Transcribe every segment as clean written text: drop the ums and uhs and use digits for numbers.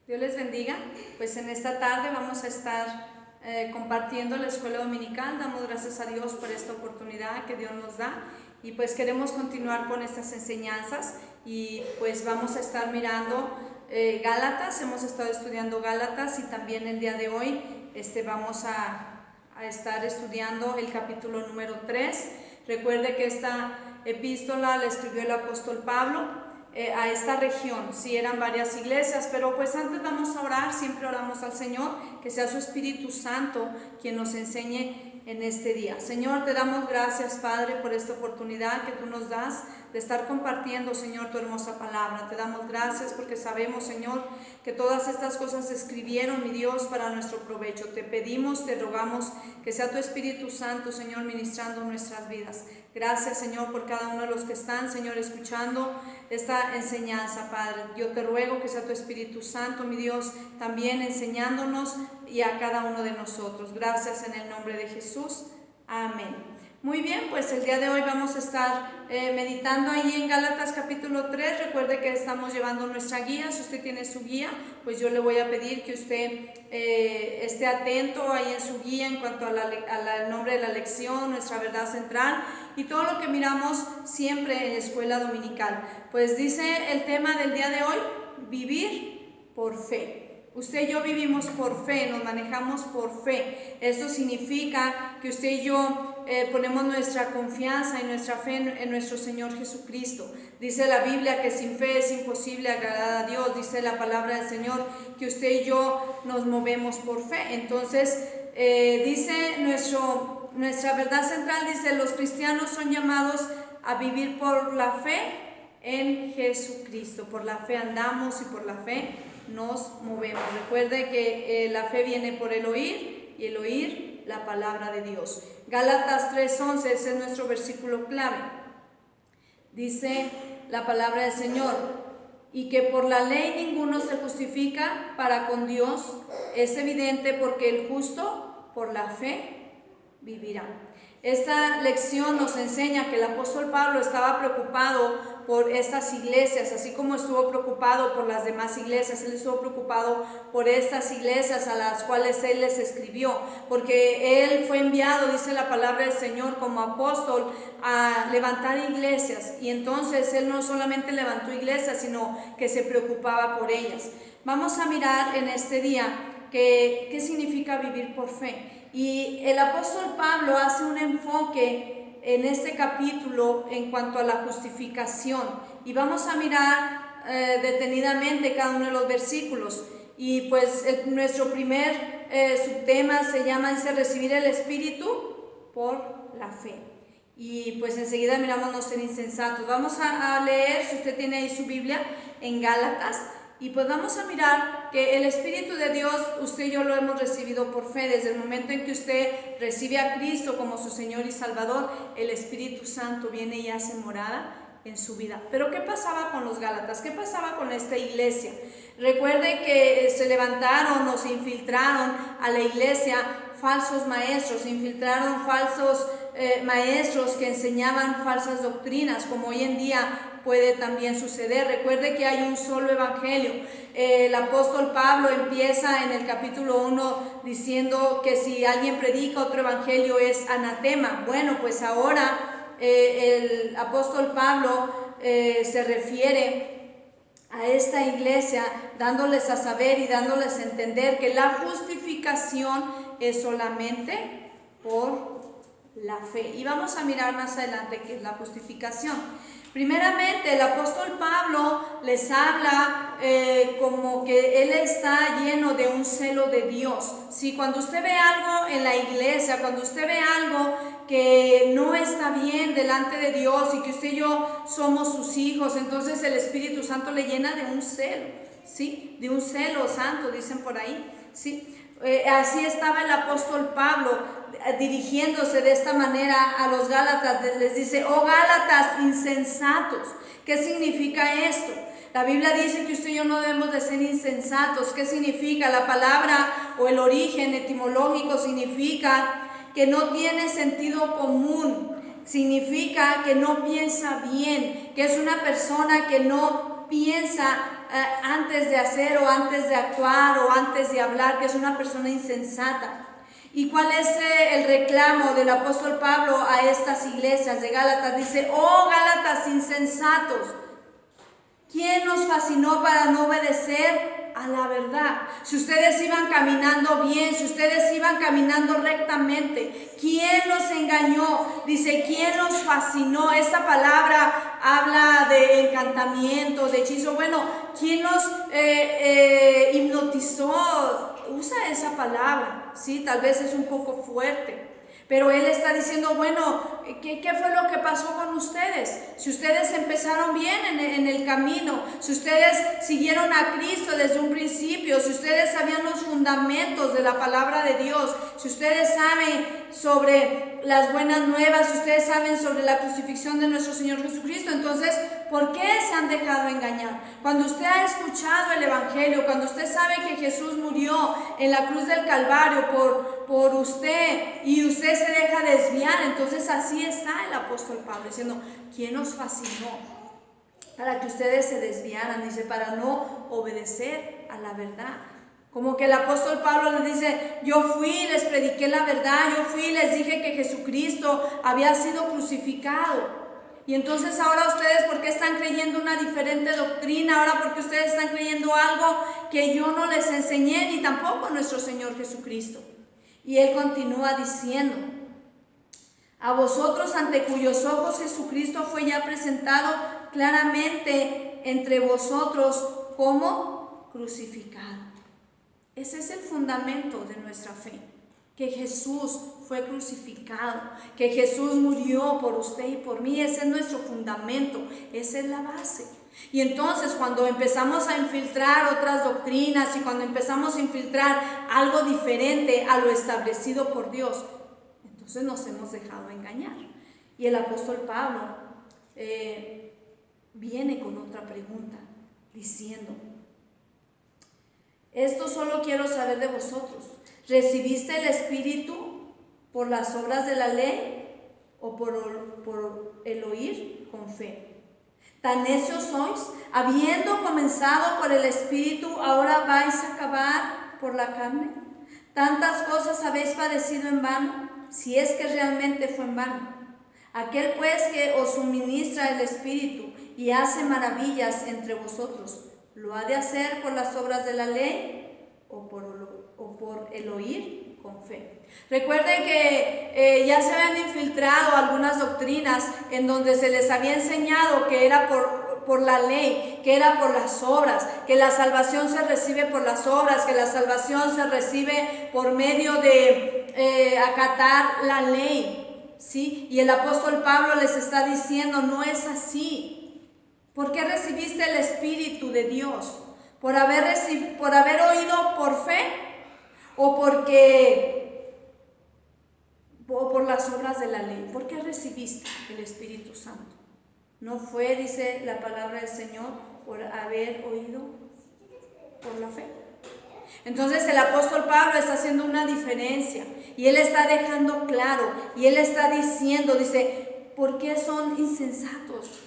Dios les bendiga. Pues en esta tarde vamos a estar compartiendo la escuela dominical. Damos gracias a Dios por esta oportunidad que Dios nos da y pues queremos continuar con estas enseñanzas y pues vamos a estar mirando Gálatas. Hemos estado estudiando Gálatas y también el día de hoy vamos a estar estudiando el capítulo número 3. Recuerde que esta epístola la escribió el apóstol Pablo a esta región. Sí, eran varias iglesias, pero pues antes vamos a orar. Siempre oramos al Señor, que sea su Espíritu Santo quien nos enseñe en este día. Señor, te damos gracias, Padre, por esta oportunidad que tú nos das de estar compartiendo, Señor, tu hermosa palabra. Te damos gracias porque sabemos, Señor, que todas estas cosas se escribieron, mi Dios, para nuestro provecho. Te pedimos, te rogamos que sea tu Espíritu Santo, Señor, ministrando nuestras vidas. Gracias, Señor, por cada uno de los que están, Señor, escuchando esta enseñanza, Padre. Yo te ruego que sea tu Espíritu Santo, mi Dios, también enseñándonos y a cada uno de nosotros. Gracias en el nombre de Jesús. Amén. Muy bien, pues el día de hoy vamos a estar meditando ahí en Gálatas capítulo 3. Recuerde que estamos llevando nuestra guía. Si usted tiene su guía, pues yo le voy a pedir que usted esté atento ahí en su guía en cuanto al nombre de la lección, nuestra verdad central y todo lo que miramos siempre en la escuela dominical. Pues dice el tema del día de hoy: vivir por fe. Usted y yo vivimos por fe, nos manejamos por fe. Esto significa que usted y yo ponemos nuestra confianza y nuestra fe en nuestro Señor Jesucristo. Dice la Biblia que sin fe es imposible agradar a Dios. Dice la palabra del Señor que usted y yo nos movemos por fe. Entonces dice nuestra verdad central, dice: los cristianos son llamados a vivir por la fe en Jesucristo. Por la fe andamos y por la fe nos movemos. Recuerde que la fe viene por el oír y el oír la palabra de Dios. Gálatas 3:11, ese es nuestro versículo clave. Dice la palabra del Señor: y que por la ley ninguno se justifica para con Dios. Es evidente, porque el justo por la fe vivirá. Esta lección nos enseña que el apóstol Pablo estaba preocupado por estas iglesias, así como estuvo preocupado por las demás iglesias. Él estuvo preocupado por estas iglesias a las cuales él les escribió, porque él fue enviado, dice la palabra del Señor, como apóstol a levantar iglesias. Y entonces él no solamente levantó iglesias, sino que se preocupaba por ellas. Vamos a mirar en este día qué significa vivir por fe. Y el apóstol Pablo hace un enfoque en este capítulo en cuanto a la justificación. Y vamos a mirar detenidamente cada uno de los versículos. Y pues nuestro primer subtema se llama, dice: recibir el Espíritu por la fe. Y pues enseguida miramos no ser insensatos. Vamos a leer, si usted tiene ahí su Biblia, en Gálatas. Y pues vamos a mirar que el Espíritu de Dios, usted y yo lo hemos recibido por fe. Desde el momento en que usted recibe a Cristo como su Señor y Salvador, el Espíritu Santo viene y hace morada en su vida. Pero ¿qué pasaba con los Gálatas? ¿Qué pasaba con esta iglesia? Recuerde que se levantaron o se infiltraron a la iglesia falsos maestros, se infiltraron falsos maestros que enseñaban falsas doctrinas, como hoy en día puede también suceder. Recuerde que hay un solo evangelio. El apóstol Pablo empieza en el capítulo 1 diciendo que si alguien predica otro evangelio es anatema. Bueno, pues ahora el apóstol Pablo se refiere a esta iglesia dándoles a saber y dándoles a entender que la justificación es solamente por la fe. Y vamos a mirar más adelante qué es la justificación. Primeramente, el apóstol Pablo les habla como que él está lleno de un celo de Dios. Si cuando usted ve algo en la iglesia, cuando usted ve algo que no está bien delante de Dios y que usted y yo somos sus hijos, entonces el Espíritu Santo le llena de un celo, ¿sí? De un celo santo, dicen por ahí, ¿sí? Así estaba el apóstol Pablo dirigiéndose de esta manera a los Gálatas. Les dice: oh Gálatas insensatos. ¿Qué significa esto? La Biblia dice que usted y yo no debemos de ser insensatos. ¿Qué significa? La palabra o el origen etimológico significa que no tiene sentido común. Significa que no piensa bien, que es una persona que no piensa antes de hacer o antes de actuar o antes de hablar, que es una persona insensata. ¿Y cuál es el reclamo del apóstol Pablo a estas iglesias de Gálatas? Dice: oh Gálatas insensatos, ¿quién nos fascinó para no obedecer a la verdad? Si ustedes iban caminando bien, si ustedes iban caminando rectamente, ¿quién nos engañó? Dice: ¿quién nos fascinó? Esta palabra habla de encantamiento, de hechizo. Bueno, ¿quién nos hipnotizó? Usa esa palabra, ¿sí? Tal vez es un poco fuerte, pero él está diciendo, bueno, ¿qué fue lo que pasó con ustedes? Si ustedes empezaron bien en el camino, si ustedes siguieron a Cristo desde un principio, si ustedes sabían los fundamentos de la palabra de Dios, si ustedes saben sobre las buenas nuevas, si ustedes saben sobre la crucifixión de nuestro Señor Jesucristo, entonces, ¿por qué se han dejado engañar? Cuando usted ha escuchado el Evangelio, cuando usted sabe que Jesús murió en la cruz del Calvario por usted y usted se deja desviar, entonces así está el apóstol Pablo diciendo: ¿quién nos fascinó para que ustedes se desviaran? Dice: para no obedecer a la verdad. Como que el apóstol Pablo les dice: yo fui, les prediqué la verdad, yo fui, les dije que Jesucristo había sido crucificado. Y entonces ahora ustedes, ¿por qué están creyendo una diferente doctrina? Ahora, ¿por qué ustedes están creyendo algo que yo no les enseñé, ni tampoco nuestro Señor Jesucristo? Y él continúa diciendo: a vosotros, ante cuyos ojos Jesucristo fue ya presentado claramente entre vosotros como crucificado. Ese es el fundamento de nuestra fe, que Jesús fue crucificado, que Jesús murió por usted y por mí. Ese es nuestro fundamento, esa es la base. Y entonces, cuando empezamos a infiltrar otras doctrinas y cuando empezamos a infiltrar algo diferente a lo establecido por Dios, entonces nos hemos dejado engañar. Y el apóstol Pablo viene con otra pregunta, diciendo: esto solo quiero saber de vosotros: ¿recibiste el Espíritu por las obras de la ley o por el oír con fe? ¿Tan necios sois? Habiendo comenzado por el Espíritu, ¿ahora vais a acabar por la carne? ¿Tantas cosas habéis padecido en vano? Si es que realmente fue en vano. Aquel pues que os suministra el Espíritu y hace maravillas entre vosotros, ¿lo ha de hacer por las obras de la ley o por el oír con fe? Recuerden que ya se habían infiltrado algunas doctrinas en donde se les había enseñado que era por la ley, que era por las obras, que la salvación se recibe por las obras, que la salvación se recibe por medio de acatar la ley, ¿sí? Y el apóstol Pablo les está diciendo: no es así. ¿Por qué recibiste el Espíritu de Dios? ¿Por haber oído por fe o por las obras de la ley? ¿Por qué recibiste el Espíritu Santo? No fue, dice la palabra del Señor, por haber oído por la fe. Entonces el apóstol Pablo está haciendo una diferencia y él está dejando claro y él está diciendo, dice: ¿por qué son insensatos?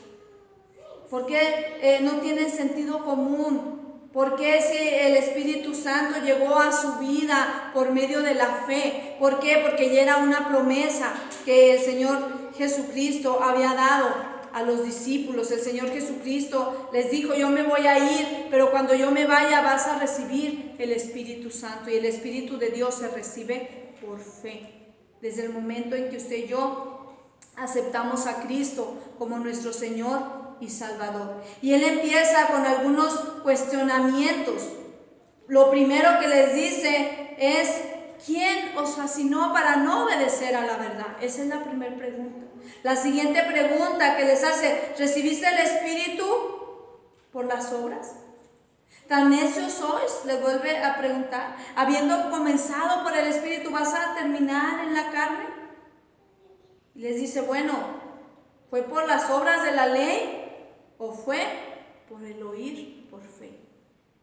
¿Por qué no tienen sentido común? ¿Por qué si el Espíritu Santo llegó a su vida por medio de la fe? ¿Por qué? Porque ya era una promesa que el Señor Jesucristo había dado a los discípulos. El Señor Jesucristo les dijo: yo me voy a ir, pero cuando yo me vaya vas a recibir el Espíritu Santo. Y el Espíritu de Dios se recibe por fe. Desde el momento en que usted y yo aceptamos a Cristo como nuestro Señor y Salvador. Y él empieza con algunos cuestionamientos. Lo primero que les dice es: ¿quién os fascinó para no obedecer a la verdad? Esa es la primera pregunta. La siguiente pregunta que les hace: ¿recibiste el Espíritu por las obras? ¿Tan necios sois? Les vuelve a preguntar. Habiendo comenzado por el Espíritu, ¿vas a terminar en la carne? Y les dice: bueno, ¿fue por las obras de la ley o fue por el oír por fe?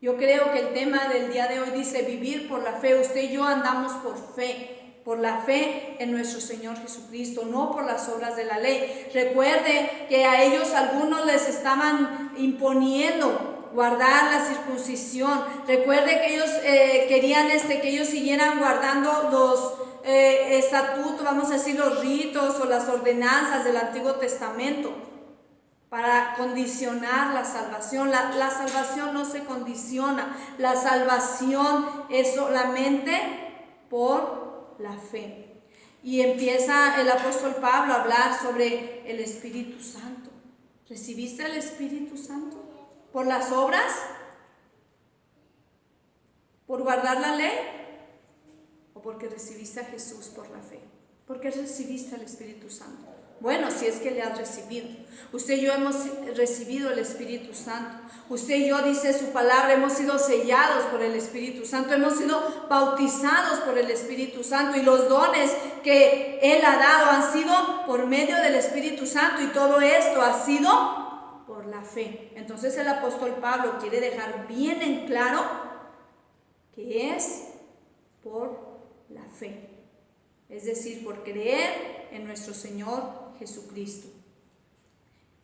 Yo creo que el tema del día de hoy dice: vivir por la fe. Usted y yo andamos por fe, por la fe en nuestro Señor Jesucristo, no por las obras de la ley. Recuerde que a ellos algunos les estaban imponiendo guardar la circuncisión. Recuerde que ellos querían que ellos siguieran guardando los estatutos, vamos a decir los ritos o las ordenanzas del Antiguo Testamento para condicionar la salvación. La salvación no se condiciona, la salvación es solamente por la fe. Y empieza el apóstol Pablo a hablar sobre el Espíritu Santo. ¿Recibiste el Espíritu Santo? ¿Por las obras? ¿Por guardar la ley? ¿O porque recibiste a Jesús por la fe? ¿Por qué recibiste al Espíritu Santo? Bueno, si es que le has recibido. Usted y yo hemos recibido el Espíritu Santo. Usted y yo, dice su palabra, hemos sido sellados por el Espíritu Santo. Hemos sido bautizados por el Espíritu Santo. Y los dones que Él ha dado han sido por medio del Espíritu Santo. Y todo esto ha sido por la fe. Entonces el apóstol Pablo quiere dejar bien en claro que es por la fe. Es decir, por creer en nuestro Señor Jesucristo.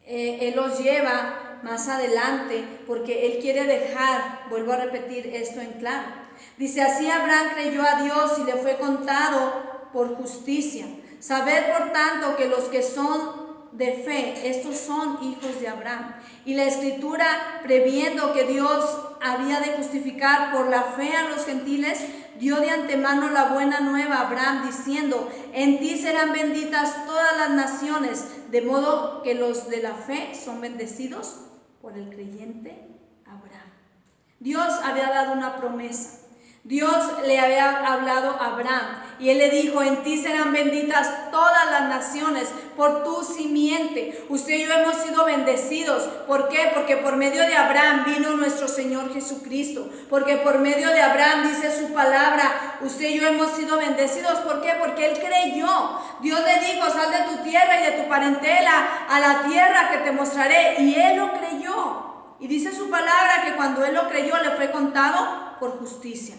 Él los lleva más adelante porque Él quiere dejar, vuelvo a repetir esto en claro. Dice, así Abraham creyó a Dios y le fue contado por justicia. Sabed por tanto que los que son de fe, estos son hijos de Abraham. Y la Escritura, previendo que Dios había de justificar por la fe a los gentiles, dio de antemano la buena nueva a Abraham, diciendo, en ti serán benditas todas las naciones, de modo que los de la fe son bendecidos por el creyente Abraham. Dios había dado una promesa. Dios le había hablado a Abraham y Él le dijo, en ti serán benditas todas las naciones por tu simiente. Usted y yo hemos sido bendecidos. ¿Por qué? Porque por medio de Abraham vino nuestro Señor Jesucristo. Porque por medio de Abraham, dice su palabra, usted y yo hemos sido bendecidos. ¿Por qué? Porque Él creyó. Dios le dijo, sal de tu tierra y de tu parentela a la tierra que te mostraré. Y Él lo creyó. Y dice su palabra que cuando Él lo creyó le fue contado por justicia.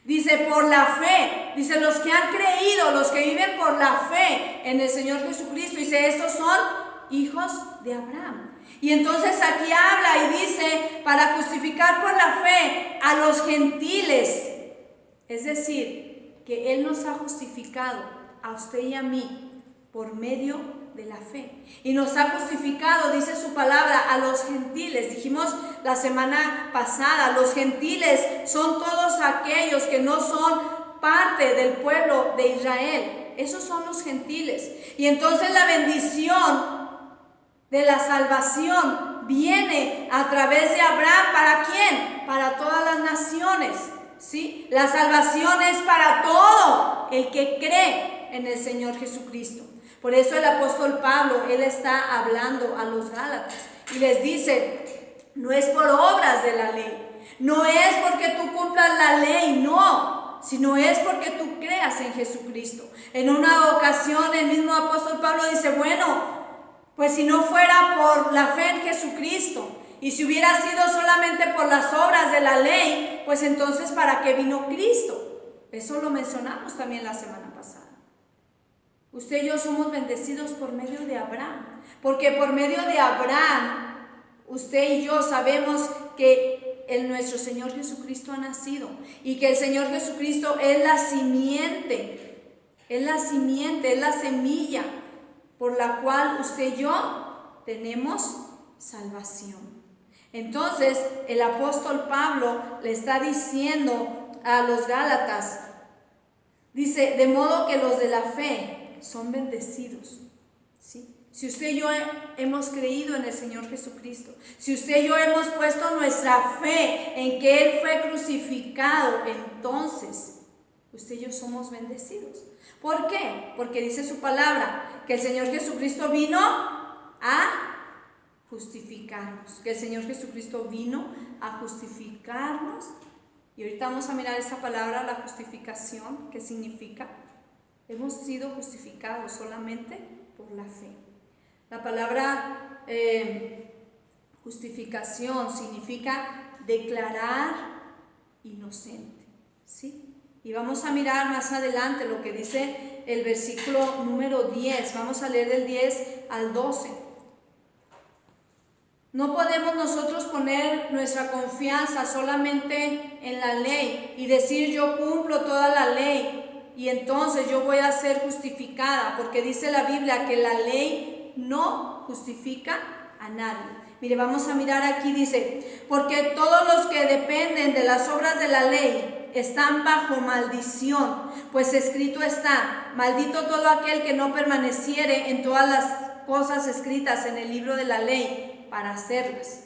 Dice, por la fe, dice, los que han creído, los que viven por la fe en el Señor Jesucristo, dice, estos son hijos de Abraham. Y entonces aquí habla y dice, para justificar por la fe a los gentiles, es decir, que Él nos ha justificado a usted y a mí por medio de la fe. Y nos ha justificado, dice su palabra, a los gentiles. Dijimos la semana pasada, los gentiles son todos aquellos que no son parte del pueblo de Israel. Esos son los gentiles. Y entonces la bendición de la salvación viene a través de Abraham. ¿Para quién? Para todas las naciones. ¿Sí? La salvación es para todo el que cree en el Señor Jesucristo. Por eso el apóstol Pablo, él está hablando a los Gálatas y les dice, no es por obras de la ley, no es porque tú cumplas la ley, no, sino es porque tú creas en Jesucristo. En una ocasión el mismo apóstol Pablo dice, bueno, pues si no fuera por la fe en Jesucristo y si hubiera sido solamente por las obras de la ley, pues entonces ¿para qué vino Cristo? Eso lo mencionamos también la semana pasada. Usted y yo somos bendecidos por medio de Abraham, porque por medio de Abraham, usted y yo sabemos que nuestro Señor Jesucristo ha nacido y que el Señor Jesucristo es la simiente, es la semilla por la cual usted y yo tenemos salvación. Entonces, el apóstol Pablo le está diciendo a los Gálatas, dice, de modo que los de la fe son bendecidos, ¿sí? Si usted y yo hemos creído en el Señor Jesucristo, si usted y yo hemos puesto nuestra fe en que Él fue crucificado, entonces usted y yo somos bendecidos. ¿Por qué? Porque dice su palabra que el Señor Jesucristo vino a justificarnos, que el Señor Jesucristo vino a justificarnos. Y ahorita vamos a mirar esa palabra, la justificación, ¿qué significa? Hemos sido justificados solamente por la fe. La palabra justificación significa declarar inocente, ¿sí? Y vamos a mirar más adelante lo que dice el versículo número 10. Vamos a leer del 10 al 12. No podemos nosotros poner nuestra confianza solamente en la ley y decir yo cumplo toda la ley y entonces yo voy a ser justificada, porque dice la Biblia que la ley no justifica a nadie. Mire, vamos a mirar aquí, dice, porque todos los que dependen de las obras de la ley están bajo maldición, pues escrito está, maldito todo aquel que no permaneciere en todas las cosas escritas en el libro de la ley para hacerlas.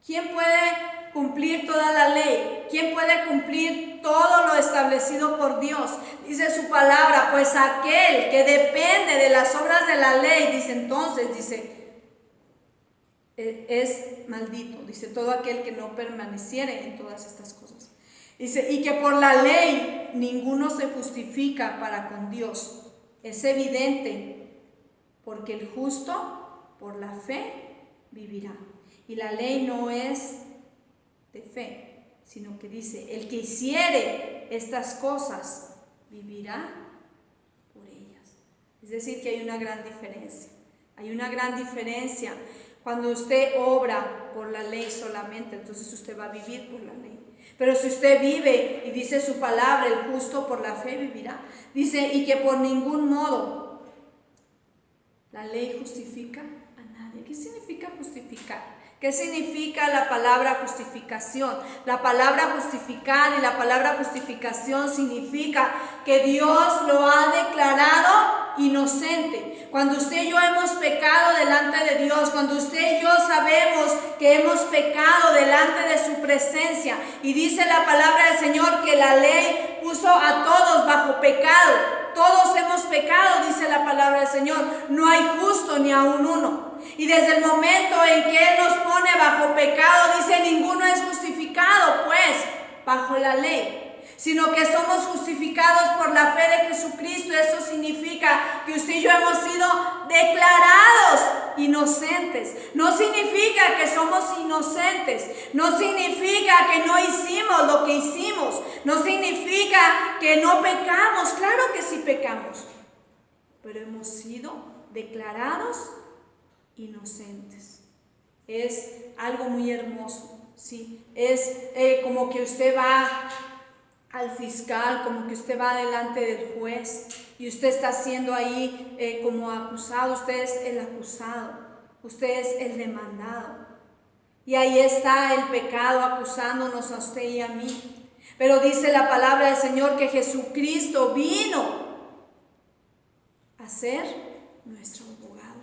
¿Quién puede cumplir toda la ley? ¿Quién puede cumplir todo lo establecido por Dios? Dice su palabra, pues aquel que depende de las obras de la ley, dice entonces, dice, es maldito, dice todo aquel que no permaneciere en todas estas cosas. Dice, y que por la ley ninguno se justifica para con Dios. Es evidente, porque el justo por la fe vivirá. Y la ley no es de fe, sino que dice, el que hiciere estas cosas vivirá por ellas. Es decir, que hay una gran diferencia. Hay una gran diferencia. Cuando usted obra por la ley solamente, entonces usted va a vivir por la ley. Pero si usted vive y dice su palabra, el justo por la fe vivirá. Dice, y que por ningún modo la ley justifica a nadie. ¿Qué significa justificar? ¿Qué significa la palabra justificación? La palabra justificar y la palabra justificación significa que Dios lo ha declarado inocente. Cuando usted y yo hemos pecado delante de Dios, cuando usted y yo sabemos que hemos pecado delante de su presencia, y dice la palabra del Señor que la ley puso a todos bajo pecado. Todos hemos pecado, dice la palabra del Señor. No hay justo ni aun uno. Y desde el momento en que Él nos pone bajo pecado, dice, ninguno es justificado, pues, bajo la ley, sino que somos justificados por la fe de Jesucristo. Eso significa que usted y yo hemos sido declarados inocentes. No significa que somos inocentes, no significa que no hicimos lo que hicimos, no significa que no pecamos. Claro que sí pecamos, pero hemos sido declarados inocentes. Es algo muy hermoso, ¿sí? Es como que usted va al fiscal, como que usted va delante del juez y usted está siendo ahí como acusado. Usted es el acusado, usted es el demandado, y ahí está el pecado acusándonos a usted y a mí. Pero dice la palabra del Señor que Jesucristo vino a ser nuestro abogado.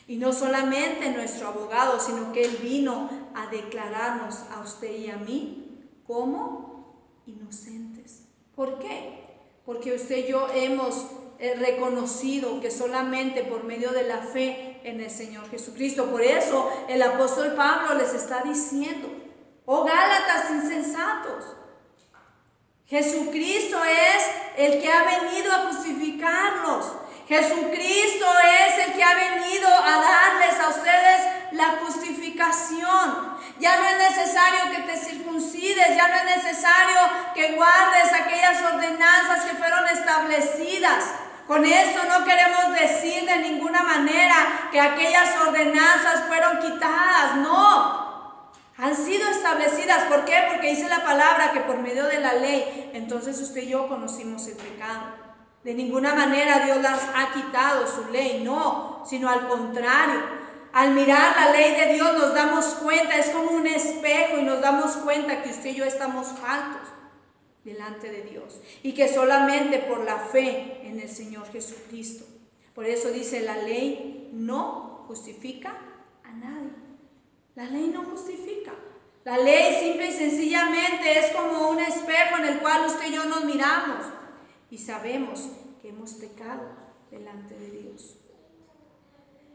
Y no solamente nuestro abogado, sino que Él vino a declararnos a usted y a mí como inocentes. ¿Por qué? Porque usted y yo hemos reconocido que solamente por medio de la fe en el Señor Jesucristo. Por eso el apóstol Pablo les está diciendo, oh Gálatas insensatos, Jesucristo es el que ha venido a justificarlos. Jesucristo es el que ha venido a darles a ustedes la justificación. Ya no es necesario que te circuncides, ya no es necesario que guardes aquellas ordenanzas que fueron establecidas. Con esto no queremos decir de ninguna manera que aquellas ordenanzas fueron quitadas, no. Han sido establecidas. ¿Por qué? Porque dice la palabra que por medio de la ley, entonces usted y yo conocimos el pecado. De ninguna manera Dios las ha quitado su ley, no, sino al contrario. Al mirar la ley de Dios nos damos cuenta, es como un espejo, y nos damos cuenta que usted y yo estamos faltos delante de Dios y que solamente por la fe en el Señor Jesucristo. Por eso dice, la ley no justifica a nadie. La ley no justifica. La ley simple y sencillamente es como un espejo en el cual usted y yo nos miramos y sabemos que hemos pecado delante de Dios.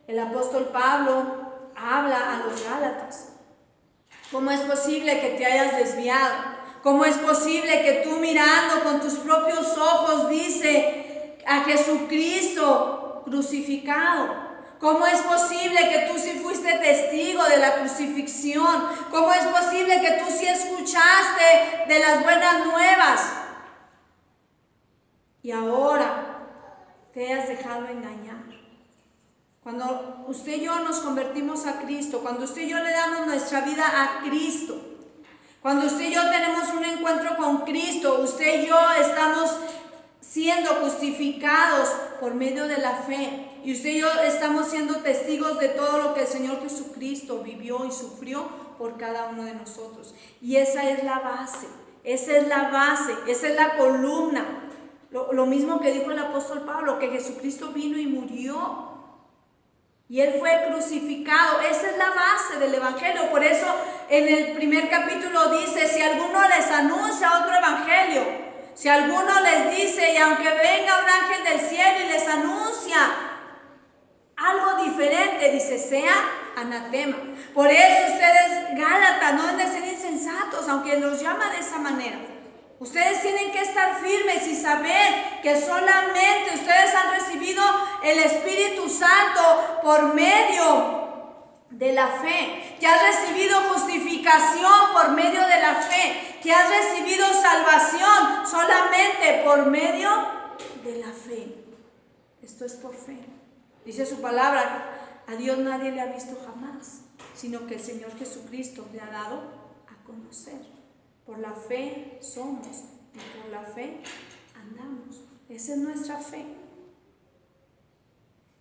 El apóstol Pablo habla a los Gálatas. ¿Cómo es posible que te hayas desviado? ¿Cómo es posible que tú mirando con tus propios ojos dice a Jesucristo crucificado? ¿Cómo es posible que tú sí fuiste testigo de la crucifixión? ¿Cómo es posible que tú sí escuchaste de las buenas nuevas? Y ahora te has dejado engañar. Cuando usted y yo nos convertimos a Cristo, cuando usted y yo le damos nuestra vida a Cristo, cuando usted y yo tenemos un encuentro con Cristo, usted y yo estamos siendo justificados por medio de la fe. Y usted y yo estamos siendo testigos de todo lo que el Señor Jesucristo vivió y sufrió por cada uno de nosotros. Y esa es la base, esa es la base, esa es la columna. Lo mismo que dijo el apóstol Pablo, que Jesucristo vino y murió. Y Él fue crucificado. Esa es la base del Evangelio. Por eso en el primer capítulo dice, si alguno les anuncia otro Evangelio, si alguno les dice, y aunque venga un ángel del cielo y les anuncia algo diferente, dice, sea anatema. Por eso ustedes, Gálatas, no deben de ser insensatos, aunque los llama de esa manera. Ustedes tienen que estar firmes y saber que solamente ustedes han recibido el Espíritu Santo por medio de la fe, que has recibido justificación por medio de la fe, que has recibido salvación solamente por medio de la fe. Esto es por fe. Dice su palabra, a Dios nadie le ha visto jamás, sino que el Señor Jesucristo le ha dado a conocer. Por la fe somos y por la fe andamos. Esa es nuestra fe.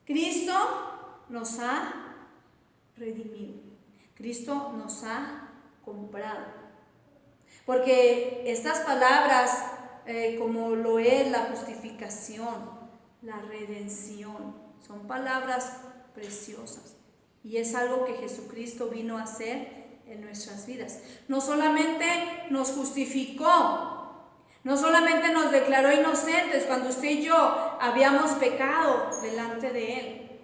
Cristo nos ha redimido. Cristo nos ha comprado. Porque estas palabras, como lo es la justificación, la redención, son palabras preciosas. Y es algo que Jesucristo vino a hacer en nuestras vidas. No solamente nos justificó, no solamente nos declaró inocentes cuando usted y yo habíamos pecado delante de Él,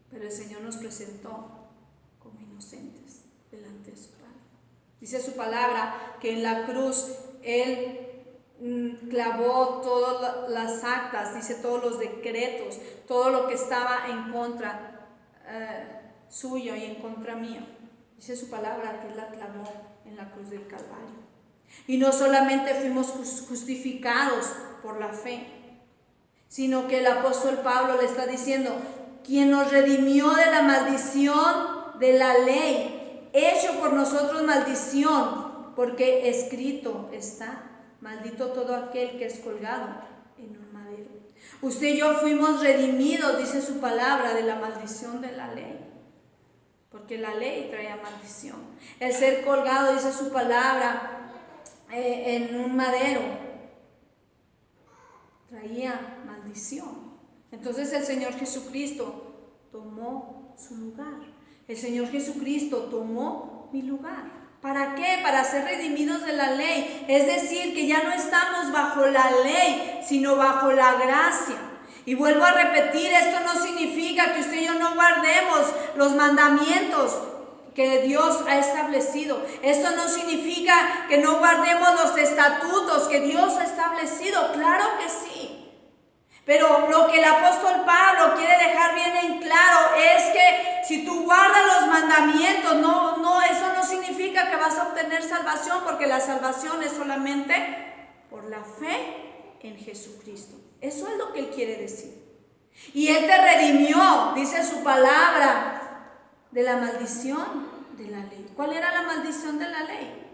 pero el Señor nos presentó como inocentes delante de su Padre. Dice su palabra que en la cruz Él clavó todas las actas, dice todos los decretos, todo lo que estaba en contra suyo y en contra mío. Dice su palabra que Él la clavó en la cruz del Calvario. Y no solamente fuimos justificados por la fe, sino que el apóstol Pablo le está diciendo, quien nos redimió de la maldición de la ley, hecho por nosotros maldición, porque escrito está, maldito todo aquel que es colgado en un madero. Usted y yo fuimos redimidos, dice su palabra, de la maldición de la ley. Porque la ley traía maldición. El ser colgado, dice su palabra, en un madero, traía maldición. Entonces el Señor Jesucristo tomó su lugar. El Señor Jesucristo tomó mi lugar. ¿Para qué? Para ser redimidos de la ley. Es decir, que ya no estamos bajo la ley, sino bajo la gracia. Y vuelvo a repetir, esto no significa que usted y yo no guardemos los mandamientos que Dios ha establecido. Esto no significa que no guardemos los estatutos que Dios ha establecido. Claro que sí. Pero lo que el apóstol Pablo quiere dejar bien en claro es que si tú guardas los mandamientos, eso no significa que vas a obtener salvación, porque la salvación es solamente por la fe en Jesucristo. Eso es lo que Él quiere decir. Y Él te redimió, dice su palabra, de la maldición de la ley. ¿Cuál era la maldición de la ley?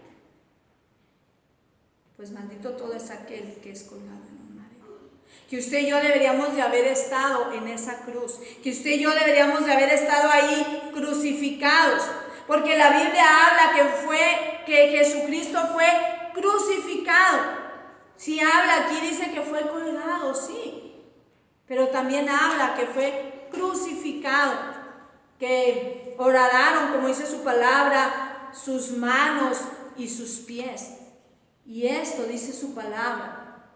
Pues maldito todo es aquel que es colgado en un madero. Que usted y yo deberíamos de haber estado en esa cruz. Que usted y yo deberíamos de haber estado ahí crucificados. Porque la Biblia habla que Jesucristo fue crucificado. Si habla aquí dice que fue colgado, sí, pero también habla que fue crucificado, que horadaron, como dice su palabra, sus manos y sus pies. Y esto, dice su palabra,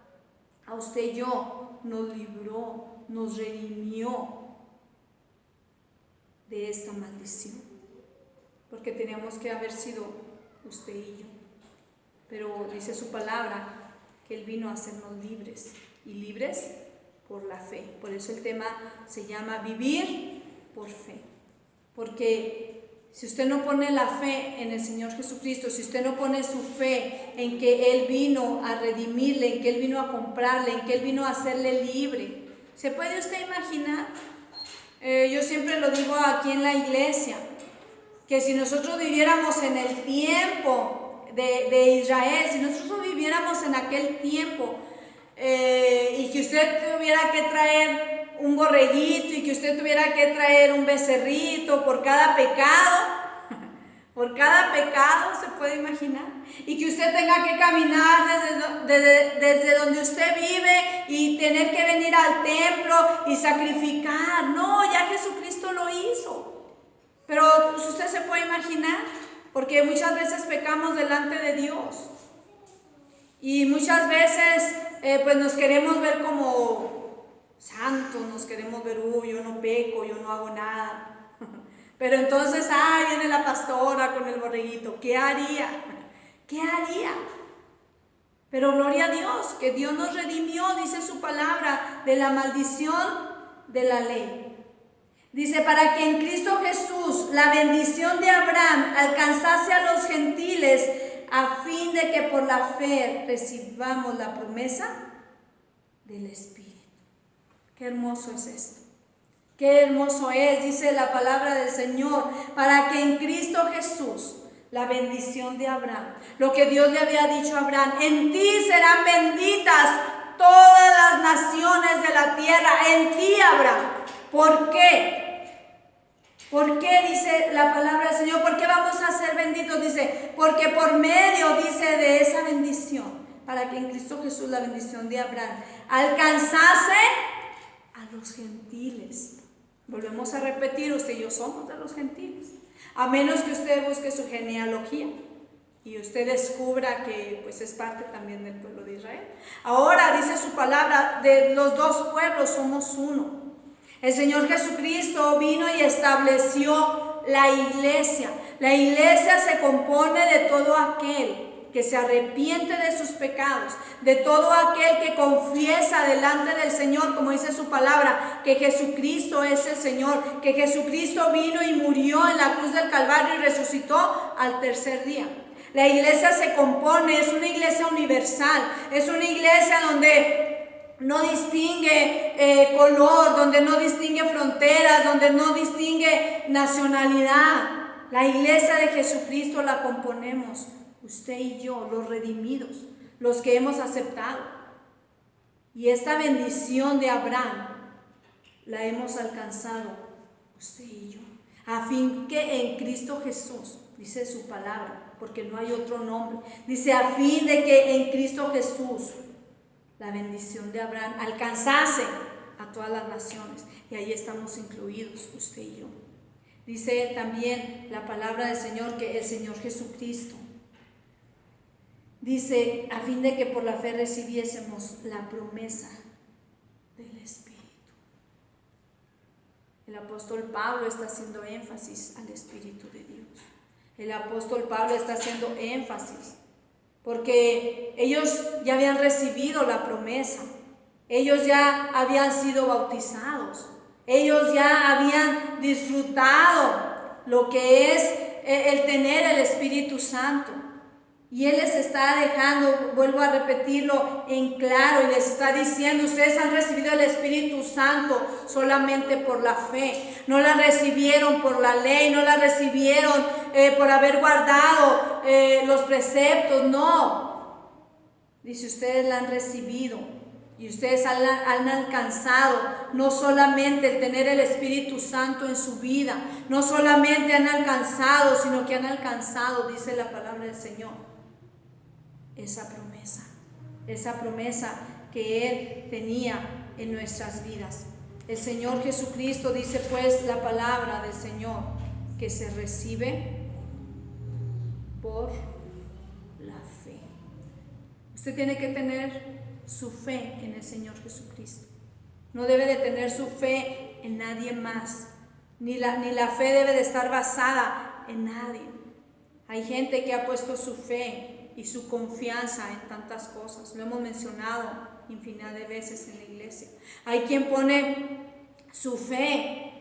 a usted y yo nos libró, nos redimió de esta maldición, porque teníamos que haber sido usted y yo. Pero dice su palabra que Él vino a hacernos libres, y libres por la fe. Por eso el tema se llama vivir por fe. Porque si usted no pone la fe en el Señor Jesucristo, si usted no pone su fe en que Él vino a redimirle, en que Él vino a comprarle, en que Él vino a hacerle libre, ¿se puede usted imaginar Yo siempre lo digo aquí en la iglesia, que si nosotros viviéramos en el tiempo de Israel, si nosotros viviéramos en aquel tiempo, y que usted tuviera que traer un borreguito y que usted tuviera que traer un becerrito por cada pecado, se puede imaginar, y que usted tenga que caminar desde donde usted vive y tener que venir al templo y sacrificar. No, ya Jesucristo lo hizo. Pero usted se puede imaginar, porque muchas veces pecamos delante de Dios y muchas veces pues nos queremos ver como santos, nos queremos ver, yo no peco, yo no hago nada. Pero entonces, viene la pastora con el borreguito. ¿Qué haría? ¿Qué haría? Pero gloria a Dios, que Dios nos redimió, dice su palabra, de la maldición de la ley. Dice, para que en Cristo Jesús la bendición de Abraham alcanzase a los gentiles, a fin de que por la fe recibamos la promesa del Espíritu. Qué hermoso es esto. Qué hermoso es, dice la palabra del Señor, para que en Cristo Jesús, la bendición de Abraham, lo que Dios le había dicho a Abraham, en ti serán benditas todas las naciones de la tierra, en ti, Abraham. ¿Por qué? ¿Por qué dice la palabra del Señor? ¿Por qué vamos a ser benditos? Dice, porque por medio, dice, de esa bendición, para que en Cristo Jesús, la bendición de Abraham, alcanzase a los gentiles. Volvemos a repetir, usted y yo somos de los gentiles. A menos que usted busque su genealogía y usted descubra que pues es parte también del pueblo de Israel. Ahora dice su palabra, de los dos pueblos somos uno. El Señor Jesucristo vino y estableció la iglesia. La iglesia se compone de todo aquel que se arrepiente de sus pecados, de todo aquel que confiesa delante del Señor, como dice su palabra, que Jesucristo es el Señor, que Jesucristo vino y murió en la cruz del Calvario y resucitó al tercer día. La iglesia se compone, es una iglesia universal, es una iglesia donde no distingue color, donde no distingue fronteras, donde no distingue nacionalidad. La iglesia de Jesucristo la componemos usted y yo, los redimidos, los que hemos aceptado. Y esta bendición de Abraham la hemos alcanzado usted y yo, a fin que en Cristo Jesús, dice su palabra, porque no hay otro nombre, dice a fin de que en Cristo Jesús la bendición de Abraham alcanzase a todas las naciones, y ahí estamos incluidos usted y yo. Dice también la palabra del Señor que el Señor Jesucristo, dice, a fin de que por la fe recibiésemos la promesa del Espíritu. El apóstol Pablo está haciendo énfasis al Espíritu de Dios. El apóstol Pablo está haciendo énfasis porque ellos ya habían recibido la promesa. Ellos ya habían sido bautizados. Ellos ya habían disfrutado lo que es el tener el Espíritu Santo. Y Él les está dejando, vuelvo a repetirlo, en claro, y les está diciendo, ustedes han recibido el Espíritu Santo solamente por la fe. No la recibieron por la ley, no la recibieron por haber guardado los preceptos, no. Dice, ustedes la han recibido y ustedes han alcanzado no solamente el tener el Espíritu Santo en su vida, no solamente han alcanzado, sino que han alcanzado, dice la palabra del Señor, esa promesa que Él tenía en nuestras vidas. El Señor Jesucristo dice pues la palabra del Señor que se recibe por la fe. Usted tiene que tener su fe en el Señor Jesucristo. No debe de tener su fe en nadie más, ni la fe debe de estar basada en nadie. Hay gente que ha puesto su fe y su confianza en tantas cosas. Lo hemos mencionado infinidad de veces en la iglesia. Hay quien pone su fe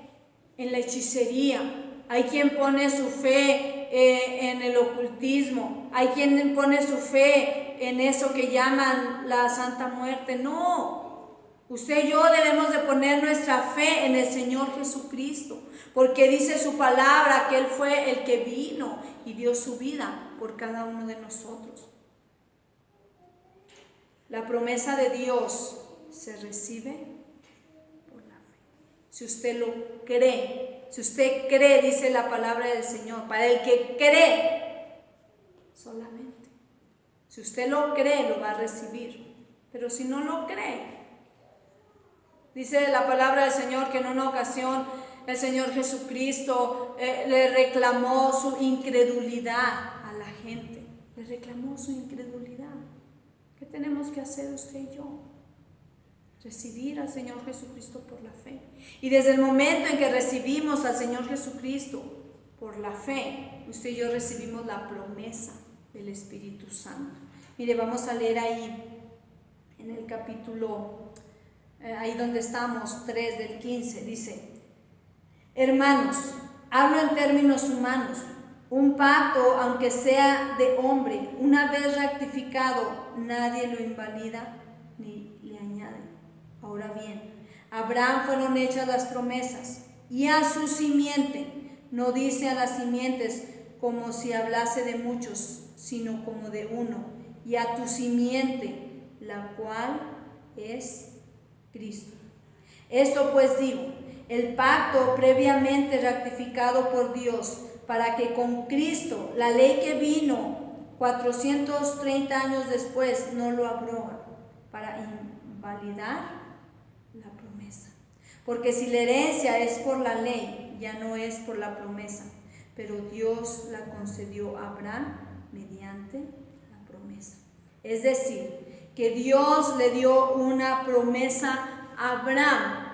en la hechicería. Hay quien pone su fe en el ocultismo. Hay quien pone su fe en eso que llaman la Santa Muerte. No. Usted y yo debemos de poner nuestra fe en el Señor Jesucristo, porque dice su palabra que Él fue el que vino y dio su vida por cada uno de nosotros. La promesa de Dios se recibe por la fe. Si usted lo cree, si usted cree, dice la palabra del Señor, para el que cree solamente. Si usted lo cree, lo va a recibir. Pero si no lo cree, dice la palabra del Señor que en una ocasión el Señor Jesucristo le reclamó su incredulidad a la gente. Le reclamó su incredulidad. ¿Qué tenemos que hacer usted y yo? Recibir al Señor Jesucristo por la fe. Y desde el momento en que recibimos al Señor Jesucristo por la fe, usted y yo recibimos la promesa del Espíritu Santo. Mire, vamos a leer ahí en el capítulo, ahí donde estamos, 3 del 15, dice: hermanos, hablo en términos humanos. Un pacto, aunque sea de hombre, una vez rectificado, nadie lo invalida ni le añade. Ahora bien, a Abraham fueron hechas las promesas, y a su simiente. No dice a las simientes como si hablase de muchos, sino como de uno, y a tu simiente, la cual es Cristo. Esto pues digo, el pacto previamente rectificado por Dios, para que con Cristo la ley que vino 430 años después no lo abroga, para invalidar la promesa. Porque si la herencia es por la ley, ya no es por la promesa, pero Dios la concedió a Abraham mediante la promesa. Es decir, que Dios le dio una promesa a Abraham.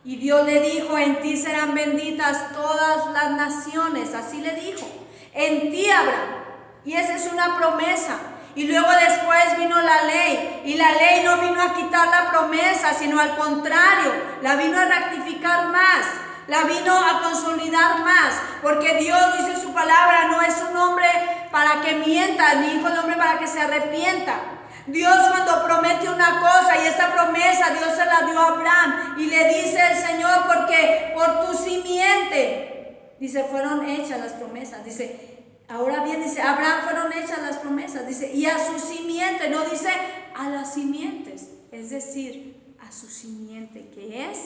Y Dios le dijo: en ti serán benditas todas las naciones. Así le dijo: en ti, Abraham. Y esa es una promesa. Y luego después vino la ley. Y la ley no vino a quitar la promesa, sino al contrario, la vino a rectificar más. La vino a consolidar más. Porque Dios, dice su palabra, no es un hombre para que mienta, ni hijo de hombre para que se arrepienta. Dios, cuando promete una cosa, y esa promesa Dios se la dio a Abraham, y le dice el Señor: porque por tu simiente, dice, fueron hechas las promesas. Dice, ahora bien, dice, a Abraham fueron hechas las promesas, dice, y a su simiente, no dice a las simientes, es decir, a su simiente, que es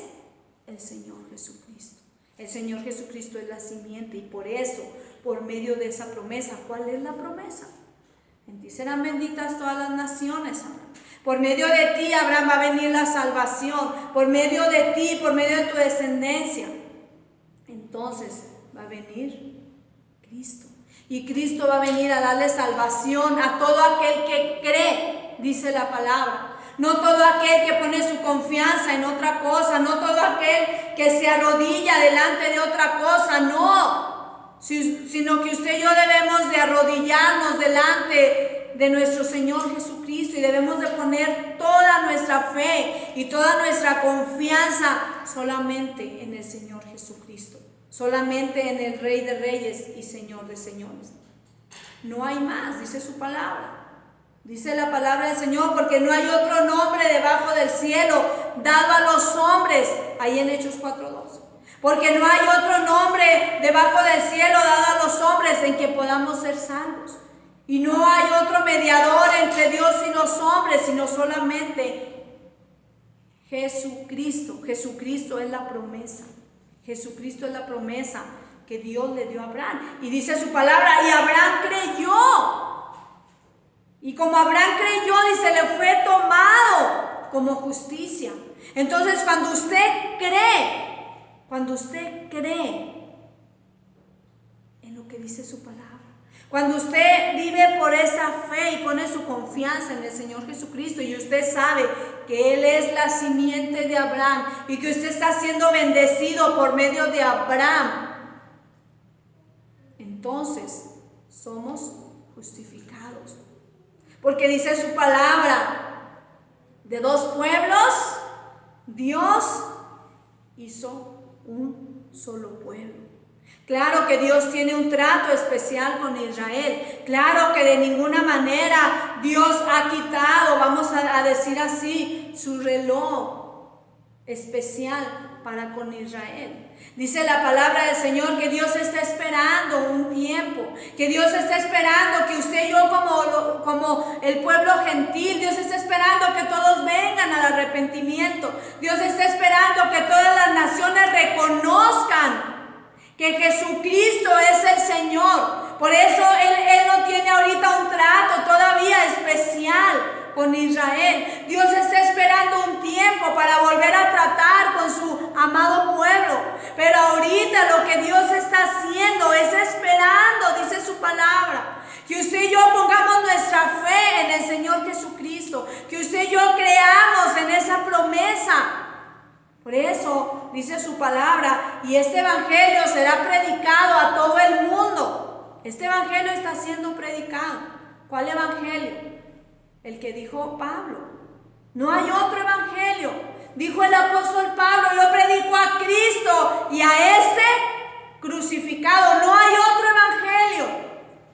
el Señor Jesucristo. El Señor Jesucristo es la simiente, y por eso, por medio de esa promesa, ¿cuál es la promesa? En ti serán benditas todas las naciones, Abraham. Por medio de ti, Abraham, va a venir la salvación. Por medio de ti, por medio de tu descendencia. Entonces va a venir Cristo. Y Cristo va a venir a darle salvación a todo aquel que cree, dice la palabra. No todo aquel que pone su confianza en otra cosa. No todo aquel que se arrodilla delante de otra cosa. No. Sino que usted y yo debemos de arrodillarnos delante de nuestro Señor Jesucristo, y debemos de poner toda nuestra fe y toda nuestra confianza solamente en el Señor Jesucristo, solamente en el Rey de Reyes y Señor de Señores. No hay más, dice su palabra. Dice la palabra del Señor: porque no hay otro nombre debajo del cielo dado a los hombres, ahí en Hechos 4:2. Porque no hay otro nombre debajo del cielo dado a los hombres en que podamos ser salvos. Y no hay otro mediador entre Dios y los hombres, sino solamente Jesucristo. Jesucristo es la promesa. Jesucristo es la promesa que Dios le dio a Abraham. Y dice su palabra: y Abraham creyó. Y como Abraham creyó, dice, le fue tomado como justicia. Entonces, cuando usted cree en lo que dice su palabra, cuando usted vive por esa fe y pone su confianza en el Señor Jesucristo, y usted sabe que Él es la simiente de Abraham y que usted está siendo bendecido por medio de Abraham, entonces somos justificados. Porque dice su palabra: de dos pueblos Dios hizo un solo pueblo. Claro que Dios tiene un trato especial con Israel. Claro que de ninguna manera Dios ha quitado, vamos a decir así, su reloj especial para con Israel. Dice la palabra del Señor que Dios está esperando un tiempo, que Dios está esperando que usted y yo como el pueblo gentil, Dios está esperando que todos vengan al arrepentimiento. Dios está esperando que todas las naciones reconozcan que Jesucristo es el Señor. Por eso Él no tiene ahorita un trato todavía especial con Israel. Dios está esperando un tiempo para volver a tratar con su amado pueblo. Pero ahorita lo que Dios está haciendo es esperando, dice su palabra, que usted y yo pongamos nuestra fe en el Señor Jesucristo, que usted y yo creamos en esa promesa. Por eso dice su palabra, y este evangelio será predicado a todo el mundo. Este evangelio está siendo predicado. ¿Cuál evangelio? El que dijo Pablo. No hay otro evangelio. Dijo el apóstol Pablo, yo predico a Cristo y a este crucificado. No hay otro evangelio.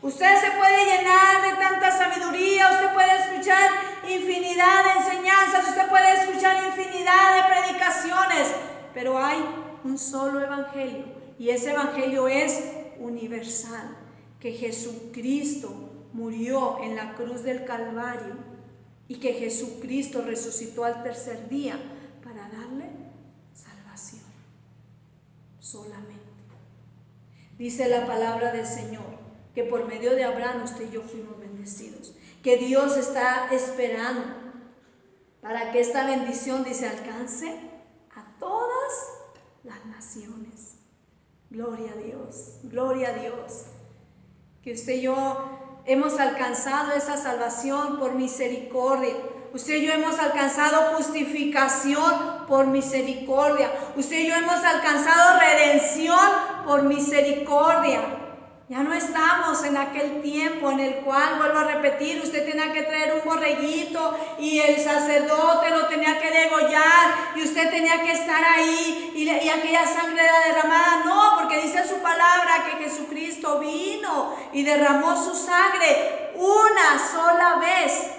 Usted se puede llenar de tanta sabiduría, usted puede escuchar infinidad de enseñanzas, usted puede escuchar infinidad de predicaciones, pero hay un solo evangelio, y ese evangelio es universal, que Jesucristo murió en la cruz del Calvario y que Jesucristo resucitó al tercer día para darle salvación. Solamente. Dice la palabra del Señor que por medio de Abraham usted y yo fuimos bendecidos, que Dios está esperando para que esta bendición, dice, alcance a todas las naciones. Gloria a Dios, gloria a Dios. Que usted y yo hemos alcanzado esa salvación por misericordia. Usted y yo hemos alcanzado justificación por misericordia. Usted y yo hemos alcanzado redención por misericordia. Ya no estamos en aquel tiempo en el cual, vuelvo a repetir, usted tenía que traer un borreguito y el sacerdote lo tenía que degollar y usted tenía que estar ahí y aquella sangre era derramada. No, porque dice su palabra que Jesucristo vino y derramó su sangre una sola vez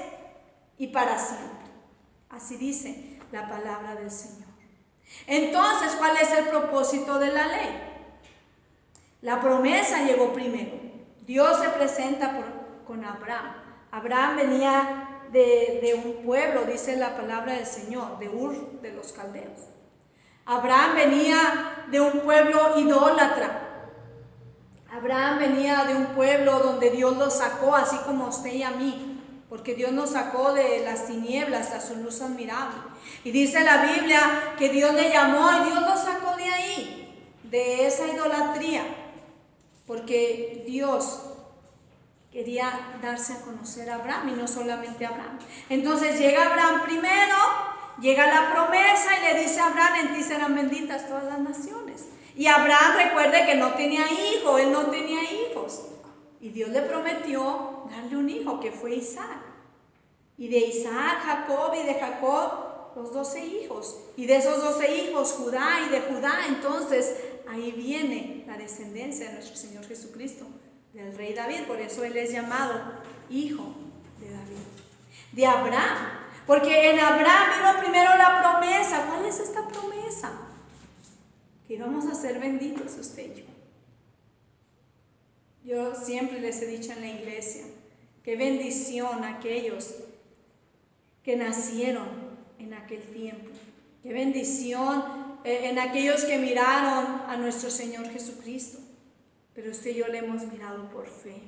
y para siempre. Así dice la palabra del Señor. Entonces, ¿cuál es el propósito de la ley? La promesa llegó primero. Dios se presenta con Abraham. Abraham venía de un pueblo, dice la palabra del Señor, de Ur de los Caldeos. Abraham venía de un pueblo idólatra. Abraham venía de un pueblo donde Dios lo sacó, así como a usted y a mí, porque Dios nos sacó de las tinieblas a su luz admirable. Y dice la Biblia que Dios le llamó y Dios lo sacó de ahí, de esa idolatría, porque Dios quería darse a conocer a Abraham y no solamente a Abraham. Entonces llega Abraham primero, llega la promesa y le dice a Abraham, en ti serán benditas todas las naciones. Y Abraham, recuerde que no tenía hijo, él no tenía hijos. Y Dios le prometió darle un hijo, que fue Isaac. Y de Isaac, Jacob, y de Jacob, los 12 hijos. Y de esos 12 hijos, Judá, y de Judá, entonces, ahí viene la descendencia de nuestro Señor Jesucristo, del rey David. Por eso Él es llamado hijo de David, de Abraham. Porque en Abraham vino primero la promesa. ¿Cuál es esta promesa? Que íbamos a ser benditos usted y yo. Yo siempre les he dicho en la iglesia, qué bendición aquellos que nacieron en aquel tiempo. Qué bendición en aquellos que miraron a nuestro Señor Jesucristo. Pero usted y yo le hemos mirado por fe.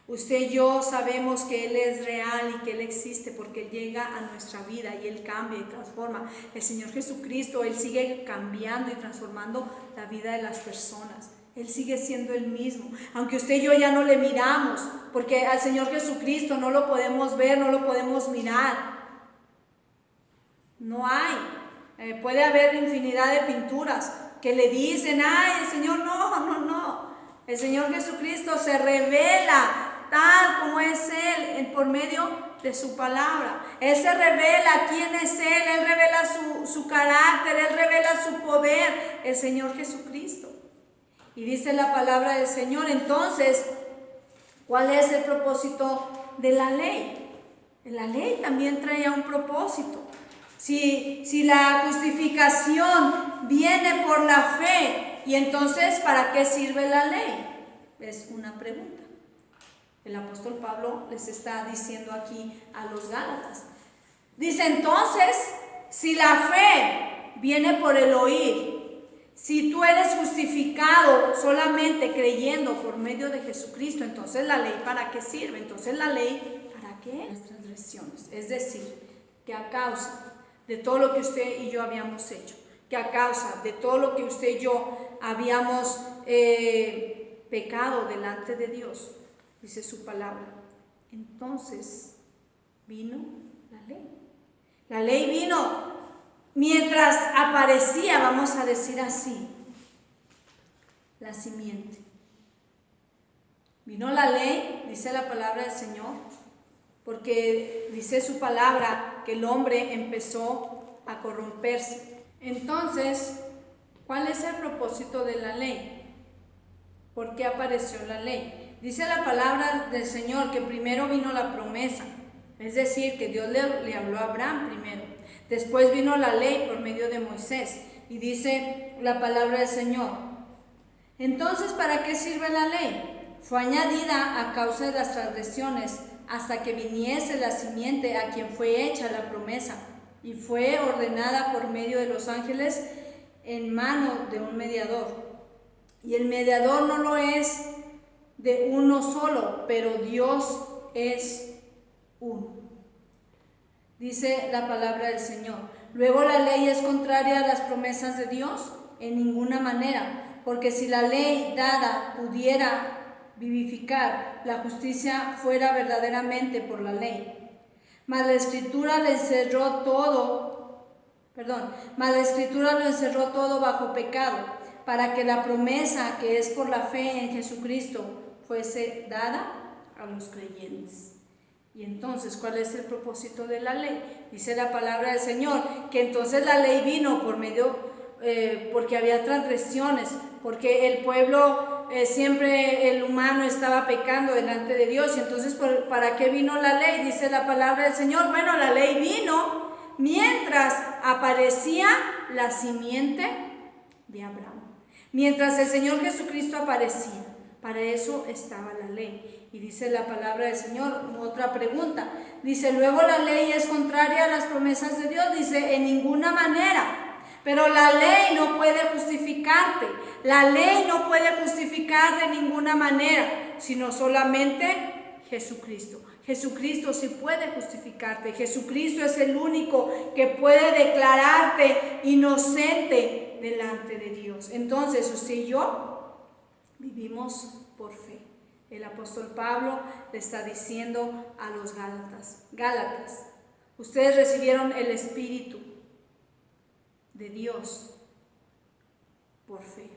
Usted y yo sabemos que Él es real y que Él existe porque Él llega a nuestra vida y Él cambia y transforma. El Señor Jesucristo, Él sigue cambiando y transformando la vida de las personas. Él sigue siendo el mismo, aunque usted y yo ya no le miramos, porque al Señor Jesucristo no lo podemos ver, no lo podemos mirar. No hay. Puede haber infinidad de pinturas que le dicen, ay, el Señor no. El Señor Jesucristo se revela tal como es Él por medio de su palabra. Él se revela quién es Él revela su carácter, Él revela su poder, el Señor Jesucristo. Y dice la palabra del Señor, entonces, ¿cuál es el propósito de la ley? La ley también traía un propósito. Si la justificación viene por la fe, y entonces ¿para qué sirve la ley? Es una pregunta. El apóstol Pablo les está diciendo aquí a los Gálatas. Dice entonces, si la fe viene por el oír, si tú eres justificado solamente creyendo por medio de Jesucristo, entonces la ley ¿para qué sirve? Entonces la ley ¿para qué? Las transgresiones. Es decir, que a causa de todo lo que usted y yo habíamos hecho, que a causa de todo lo que usted y yo habíamos pecado delante de Dios, dice su palabra, entonces vino la ley. La ley vino mientras aparecía, vamos a decir así, la simiente. Vino la ley, dice la palabra del Señor, porque dice su palabra que el hombre empezó a corromperse. Entonces, ¿cuál es el propósito de la ley? ¿Por qué apareció la ley? Dice la palabra del Señor que primero vino la promesa, es decir, que Dios le habló a Abraham primero. Después vino la ley por medio de Moisés, y dice la palabra del Señor. Entonces, ¿para qué sirve la ley? Fue añadida a causa de las transgresiones, hasta que viniese la simiente a quien fue hecha la promesa, y fue ordenada por medio de los ángeles en mano de un mediador. Y el mediador no lo es de uno solo, pero Dios es uno. Dice la palabra del Señor. Luego, ¿la ley es contraria a las promesas de Dios? En ninguna manera, porque si la ley dada pudiera vivificar, la justicia fuera verdaderamente por la ley. Mas la Escritura lo encerró todo bajo pecado, para que la promesa que es por la fe en Jesucristo fuese dada a los creyentes. Y entonces, ¿cuál es el propósito de la ley? Dice la palabra del Señor, que entonces la ley vino por medio, porque había transgresiones, porque el pueblo, siempre el humano estaba pecando delante de Dios. Y entonces, ¿para qué vino la ley? Dice la palabra del Señor. Bueno, la ley vino mientras aparecía la simiente de Abraham. Mientras el Señor Jesucristo aparecía, para eso estaba la ley. Y dice la palabra del Señor, otra pregunta. Dice, luego la ley es contraria a las promesas de Dios. Dice, en ninguna manera. Pero la ley no puede justificarte. La ley no puede justificar de ninguna manera, sino solamente Jesucristo. Jesucristo sí puede justificarte. Jesucristo es el único que puede declararte inocente delante de Dios. Entonces, usted y yo vivimos por fe. El apóstol Pablo le está diciendo a los Gálatas, ustedes recibieron el Espíritu de Dios por fe.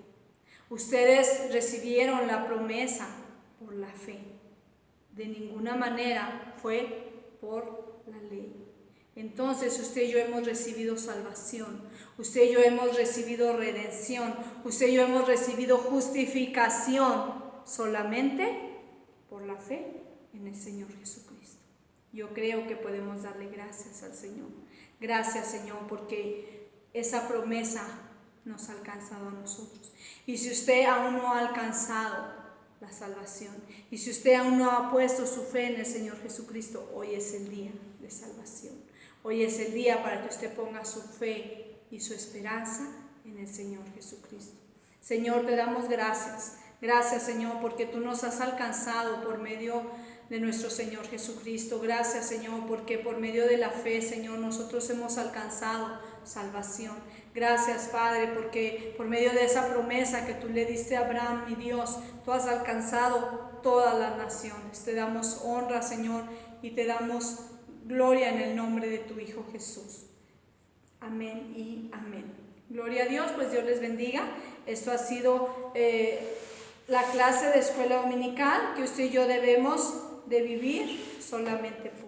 Ustedes recibieron la promesa por la fe. De ninguna manera fue por la ley. Entonces usted y yo hemos recibido salvación, usted y yo hemos recibido redención, usted y yo hemos recibido justificación solamente por la fe en el Señor Jesucristo. Yo creo que podemos darle gracias al Señor. Gracias, Señor, porque esa promesa nos ha alcanzado a nosotros. Y si usted aún no ha alcanzado la salvación, y si usted aún no ha puesto su fe en el Señor Jesucristo, hoy es el día de salvación. Hoy es el día para que usted ponga su fe y su esperanza en el Señor Jesucristo. Señor, te damos gracias. Gracias, Señor, porque tú nos has alcanzado por medio de nuestro Señor Jesucristo. Gracias, Señor, porque por medio de la fe, Señor, nosotros hemos alcanzado salvación. Gracias, Padre, porque por medio de esa promesa que tú le diste a Abraham, mi Dios, tú has alcanzado todas las naciones. Te damos honra, Señor, y te damos gloria en el nombre de tu Hijo Jesús. Amén y amén. Gloria a Dios, pues Dios les bendiga. Esto ha sido la clase de escuela dominical que usted y yo debemos de vivir solamente por